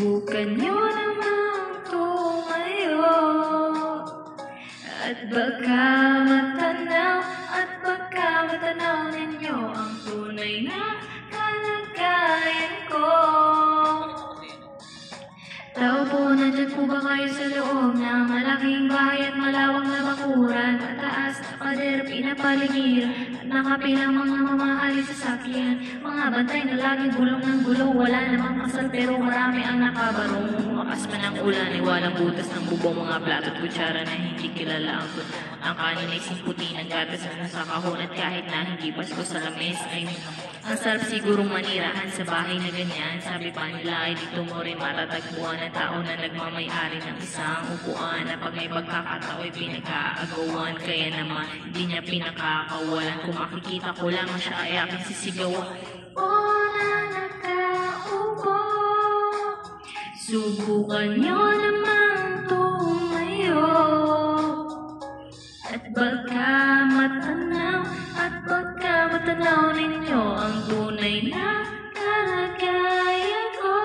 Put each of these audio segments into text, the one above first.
Subukan nyo namang tumayo at baka matanaw ninyo ang tunay na kalagayan ko. Tao po, nandyan po ba kayo sa loob ng malaking bahay at malawang na bakuran? Mataas na pader, pinapaligiran at nakapilang mga mamahali sa sakyan. Mga bantay na laging gulong ng gulo, wala namang kasal pero marami ang nakabarong. Makas man ang ulan ay walang butas ng bubong, mga plato at kutsara na hindi kilala ang good. Ang kanin ay simputi ng gatas na nasa kahon at kahit na hindi pasko sa lamis ay ang sarap sigurong manirahan sa bahay na ganyan. Sabi pa nila ay dito mo rin matatagpuan ang tao na nagmamayari ng isang upuan na pag may pagkakatao ay pinag-aagawan. Kaya naman hindi niya pinakakawalan. Kung makikita ko lamang siya ay aking sisigawan. O na nakaupo, subukan nyo namang tumayo at baka matanaw ninyo ang tunay na kalagayan ko.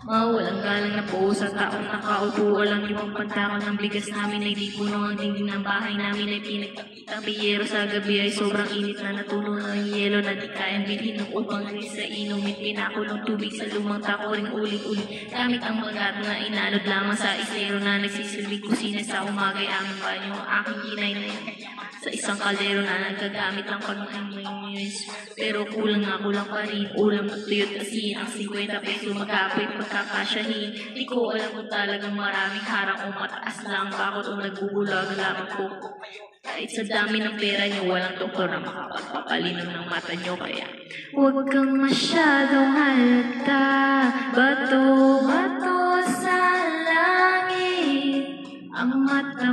Mawalang galang na po sa taong nakaupo. Walang ibang pagtakon ng bigas namin ay di puno. Ang dingding ng bahay namin ay pinagtakitang biyero. Sa gabi ay sobrang init na natulo ng yelo na di kayang bilhin ng upang sa inumin. Pinakulong tubig sa lumang takoring ulit-ulit gamit ang bagat na inalod lamang sa isero na nagsisilbing kusina sa umagay aming banyo. Aking kinay na sa isang kaldero na nagagamit lang pag nangyayinis. Pero kulang pa rin. Ulam at tuyot asin ang 50 peso magkapoy pagkakasyahin. Di ko alam kung talagang maraming harang o mataas lang bakot o nagbubulag lamang po. Kahit sa dami ng pera niyo, walang doktor na makapagpapalinom ng mata niyo. Kaya huwag kang masyadong halata. Bato sa langit. Ang mata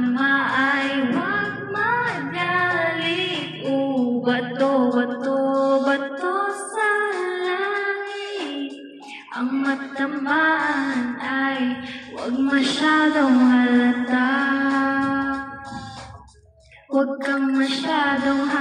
ay huwag magalit. Bato sa langit. Ang matamaan ay huwag masyadong halata. Huwag kang masyadong halata.